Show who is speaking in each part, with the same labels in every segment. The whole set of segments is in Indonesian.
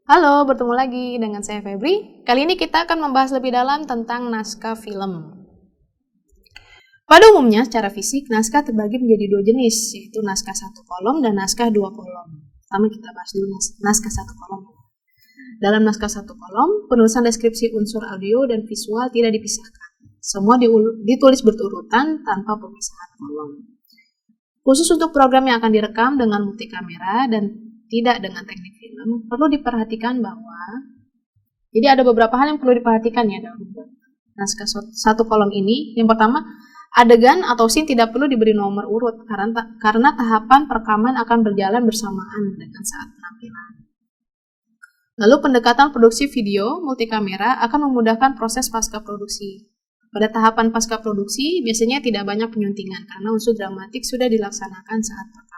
Speaker 1: Halo, bertemu lagi dengan saya Febri. Kali ini kita akan membahas lebih dalam tentang naskah film. Pada umumnya, secara fisik, naskah terbagi menjadi dua jenis, yaitu naskah satu kolom dan naskah dua kolom. Pertama kita bahas dulu naskah satu kolom. Dalam naskah satu kolom, penulisan deskripsi unsur audio dan visual tidak dipisahkan. Semua ditulis berurutan tanpa pemisahan kolom. Khusus untuk program yang akan direkam dengan multikamera dan tidak dengan teknik film, perlu diperhatikan bahwa jadi ada beberapa hal yang perlu diperhatikan ya dalam naskah satu kolom ini. Yang pertama, adegan atau scene tidak perlu diberi nomor urut karena tahapan perekaman akan berjalan bersamaan dengan saat penampilan. Lalu pendekatan produksi video multikamera akan memudahkan proses pasca produksi. Pada tahapan pasca produksi biasanya tidak banyak penyuntingan karena unsur dramatik sudah dilaksanakan saat perekaman.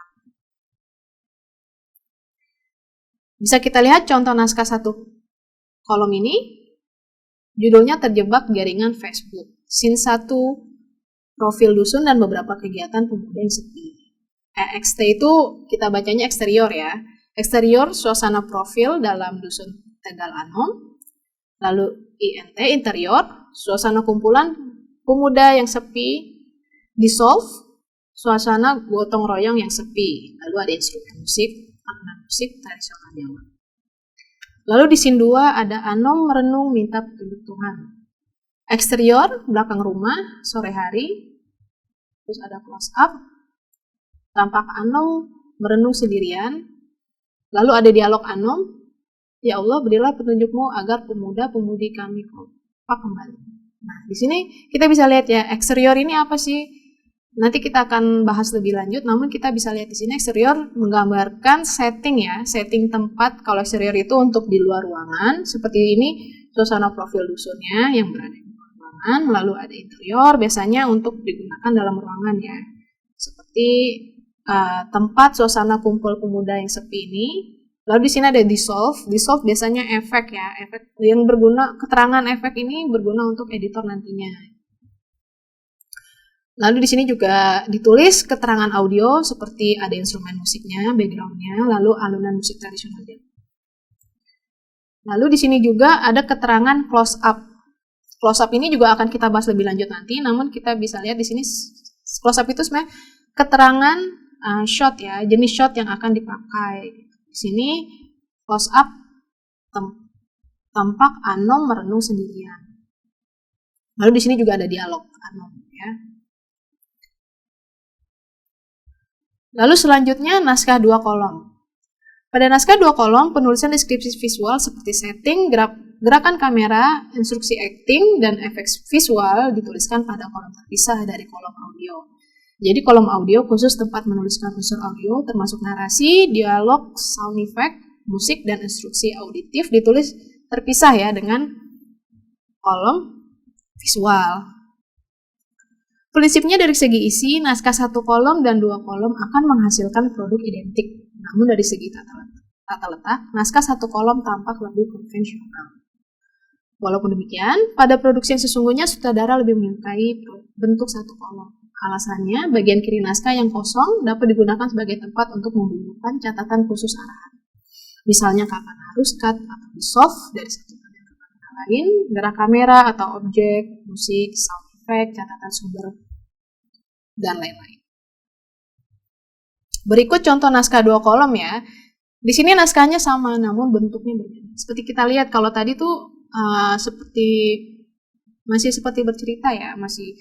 Speaker 1: Bisa kita lihat contoh naskah satu kolom ini, judulnya Terjebak Jaringan Facebook. Scene 1, profil dusun dan beberapa kegiatan pemuda yang sepi. EXT itu kita bacanya eksterior ya. Eksterior, suasana profil dalam dusun Tegal Anom. Lalu INT, interior, suasana kumpulan pemuda yang sepi. Dissolve, suasana gotong royong yang sepi. Lalu ada instrumen musik, alunan musik tradisional Jawa. Lalu di scene 2 ada Anom merenung minta petunjuk Tuhan. Eksterior, belakang rumah, sore hari. Terus ada close up, tampak Anom merenung sendirian. Lalu ada dialog Anom, ya Allah berilah petunjukmu agar pemuda-pemudi kami kompak kembali. Nah di sini kita bisa lihat ya eksterior ini apa sih? Nanti kita akan bahas lebih lanjut, namun kita bisa lihat di sini eksterior menggambarkan setting ya, setting tempat. Kalau eksterior itu untuk di luar ruangan, seperti ini suasana profil dusunnya yang berada di luar ruangan. Lalu ada interior, biasanya untuk digunakan dalam ruangan ya, seperti tempat suasana kumpul pemuda yang sepi ini. Lalu di sini ada dissolve. Dissolve biasanya efek ya, efek yang berguna, keterangan efek ini berguna untuk editor nantinya. Lalu di sini juga ditulis keterangan audio seperti ada instrumen musiknya, backgroundnya, lalu alunan musik tradisional. Lalu di sini juga ada keterangan close up. Close up ini juga akan kita bahas lebih lanjut nanti, namun kita bisa lihat di sini close up itu sebenarnya keterangan shot ya, jenis shot yang akan dipakai. Di sini close up tampak Anom merenung sendirian. Lalu di sini juga ada dialog Anom ya. Lalu selanjutnya naskah dua kolom. Pada naskah dua kolom, penulisan deskripsi visual seperti setting, gerakan kamera, instruksi acting, dan efek visual dituliskan pada kolom terpisah dari kolom audio. Jadi kolom audio khusus tempat menuliskan unsur audio termasuk narasi, dialog, sound effect, musik, dan instruksi auditif ditulis terpisah ya dengan kolom visual. Prinsipnya dari segi isi, naskah satu kolom dan dua kolom akan menghasilkan produk identik. Namun dari segi tata letak, naskah satu kolom tampak lebih konvensional. Walaupun demikian, pada produksi yang sesungguhnya sutradara lebih menyukai bentuk satu kolom. Alasannya, bagian kiri naskah yang kosong dapat digunakan sebagai tempat untuk membubuhkan catatan khusus arahan. Misalnya kapan harus cut atau dissolve dari satu kamera ke kamera lain, gerak kamera atau objek, musik, sound effect, catatan sumber, dan lain-lain. Berikut contoh naskah dua kolom ya. Di sini naskahnya sama, namun bentuknya berbeda. Seperti kita lihat, kalau tadi tuh masih seperti bercerita ya, masih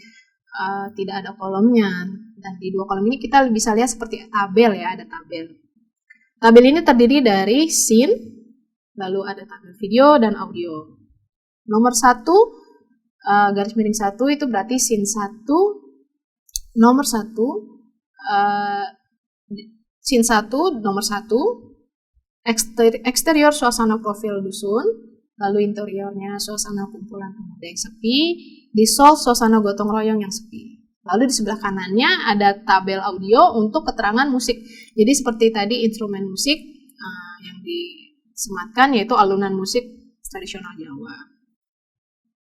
Speaker 1: tidak ada kolomnya. Dan di dua kolom ini kita bisa lihat seperti tabel ya, ada tabel. Tabel ini terdiri dari scene, lalu ada tabel video dan audio. Nomor 1, garis miring 1 itu berarti scene 1, nomor 1, scene 1, nomor 1, eksterior suasana profil dusun, lalu interiornya suasana kumpulan pemuda yang sepi, dissolve suasana gotong royong yang sepi. Lalu di sebelah kanannya ada tabel audio untuk keterangan musik. Jadi seperti tadi instrumen musik yang disematkan yaitu alunan musik tradisional Jawa.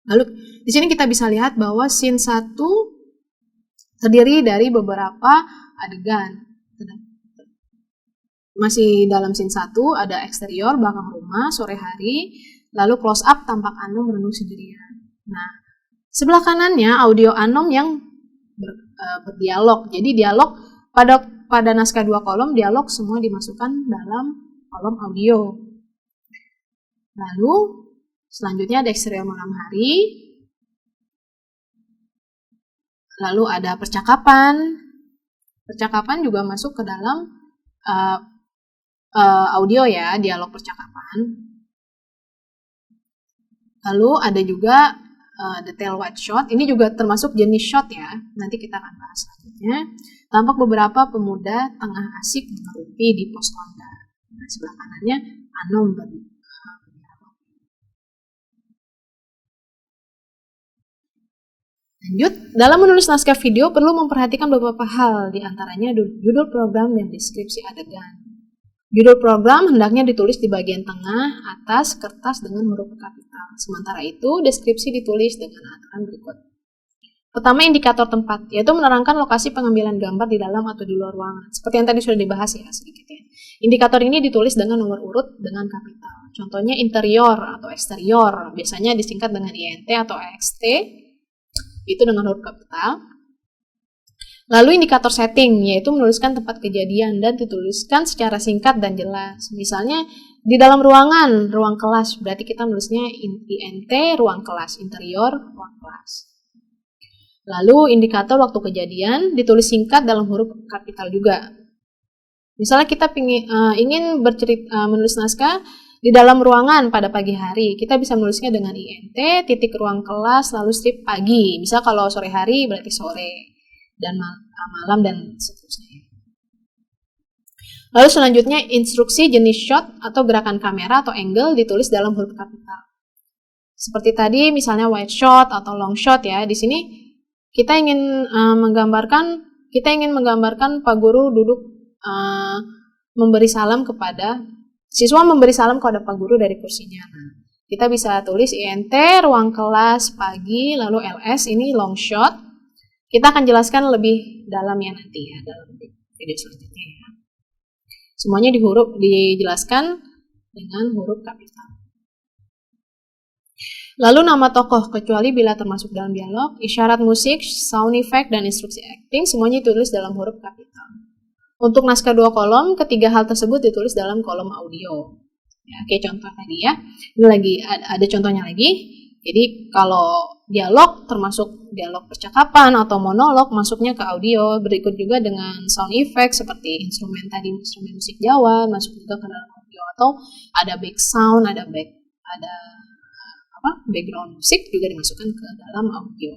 Speaker 1: Lalu di sini kita bisa lihat bahwa scene 1 terdiri dari beberapa adegan. masih dalam scene 1, ada eksterior, belakang rumah, sore hari, lalu close up tampak Anom merenung sendirian. Nah, sebelah kanannya audio Anom yang berdialog. Jadi dialog pada naskah 2 kolom, dialog semua dimasukkan dalam kolom audio. Lalu selanjutnya ada eksterior malam hari. Lalu ada percakapan. Percakapan juga masuk ke dalam audio ya, dialog percakapan. Lalu ada juga detail wide shot, ini juga termasuk jenis shot ya, nanti kita akan bahas selanjutnya. Tampak beberapa pemuda tengah asik mengerumpi di pos ronda. Nah, sebelah kanannya Anom berdialog. Lanjut, dalam menulis naskah video perlu memperhatikan beberapa hal, diantaranya judul program dan deskripsi adegan. Judul program hendaknya ditulis di bagian tengah atas kertas dengan huruf kapital. Sementara itu, deskripsi ditulis dengan aturan berikut. Pertama, indikator tempat, yaitu menerangkan lokasi pengambilan gambar di dalam atau di luar ruangan. Seperti yang tadi sudah dibahas ya sedikit ya. Indikator ini ditulis dengan nomor urut dengan kapital. Contohnya interior atau eksterior, biasanya disingkat dengan INT atau EXT, itu dengan huruf kapital. Lalu indikator setting, yaitu menuliskan tempat kejadian dan dituliskan secara singkat dan jelas. Misalnya di dalam ruangan, ruang kelas, berarti kita menulisnya INT, ruang kelas, interior, ruang kelas. Lalu indikator waktu kejadian ditulis singkat dalam huruf kapital juga. Misalnya kita ingin menulis naskah di dalam ruangan pada pagi hari, kita bisa menulisnya dengan INT, titik ruang kelas, lalu strip pagi. Misal kalau sore hari berarti sore, dan malam dan seterusnya. Lalu selanjutnya instruksi jenis shot atau gerakan kamera atau angle ditulis dalam huruf kapital. Seperti tadi misalnya wide shot atau long shot ya. Di sini kita ingin menggambarkan Pak Guru duduk memberi salam kepada siswa kepada Pak Guru dari kursinya. Kita bisa tulis INT ruang kelas pagi lalu LS ini long shot. Kita akan jelaskan lebih dalam ya nanti ya dalam video selanjutnya ya. Semuanya dijelaskan dengan huruf kapital. Lalu nama tokoh kecuali bila termasuk dalam dialog, isyarat musik, sound effect dan instruksi acting semuanya ditulis dalam huruf kapital. Untuk naskah 2 kolom, ketiga hal tersebut ditulis dalam kolom audio. Ya, oke contoh tadi ya. Ini lagi ada contohnya lagi. Jadi kalau dialog termasuk dialog percakapan atau monolog masuknya ke audio. Berikut juga dengan sound effect seperti instrumen musik Jawa masuk juga ke dalam audio atau ada back sound, ada background musik juga dimasukkan ke dalam audio.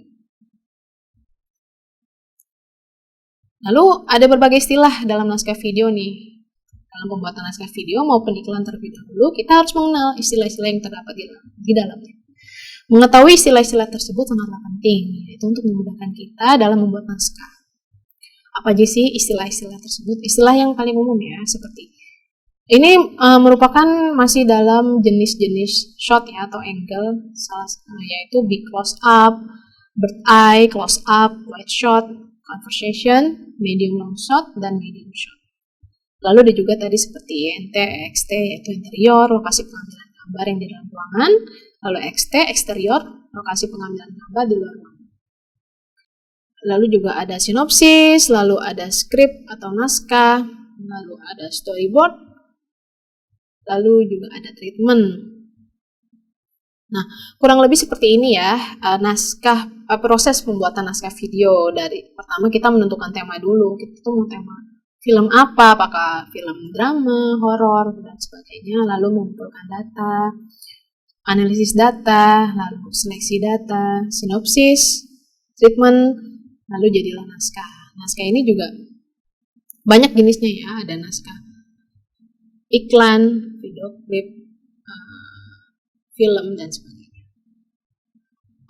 Speaker 1: Lalu ada berbagai istilah dalam naskah video nih. Dalam pembuatan naskah video maupun iklan terlebih dahulu, kita harus mengenal istilah-istilah yang terdapat di dalamnya. Mengetahui istilah-istilah tersebut sangatlah penting, yaitu untuk memudahkan kita dalam membuat naskah. Apa aja sih istilah-istilah tersebut? Istilah yang paling umum ya, seperti ini merupakan masih dalam jenis-jenis shot ya atau angle, yaitu big close up, bird eye, close up, wide shot, conversation, medium long shot, dan medium shot. Lalu ada juga tadi seperti INT, EXT, yaitu interior, lokasi pengambilan gambar yang di dalam ruangan, lalu EXT, eksterior, lokasi pengambilan gambar di luar ruangan. Lalu juga ada sinopsis, lalu ada skrip atau naskah, lalu ada storyboard, lalu juga ada treatment. Nah, kurang lebih seperti ini ya, proses pembuatan naskah video. Dari pertama kita menentukan tema dulu, kita tuh mau tema film apa, apakah film drama, horor, dan sebagainya, lalu mengumpulkan data, analisis data, lalu seleksi data, sinopsis, treatment, lalu jadilah naskah. Naskah ini juga banyak jenisnya ya, ada naskah iklan, video klip, film, dan sebagainya.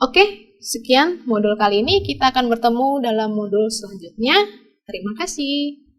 Speaker 1: Oke, sekian modul kali ini. Kita akan bertemu dalam modul selanjutnya. Terima kasih.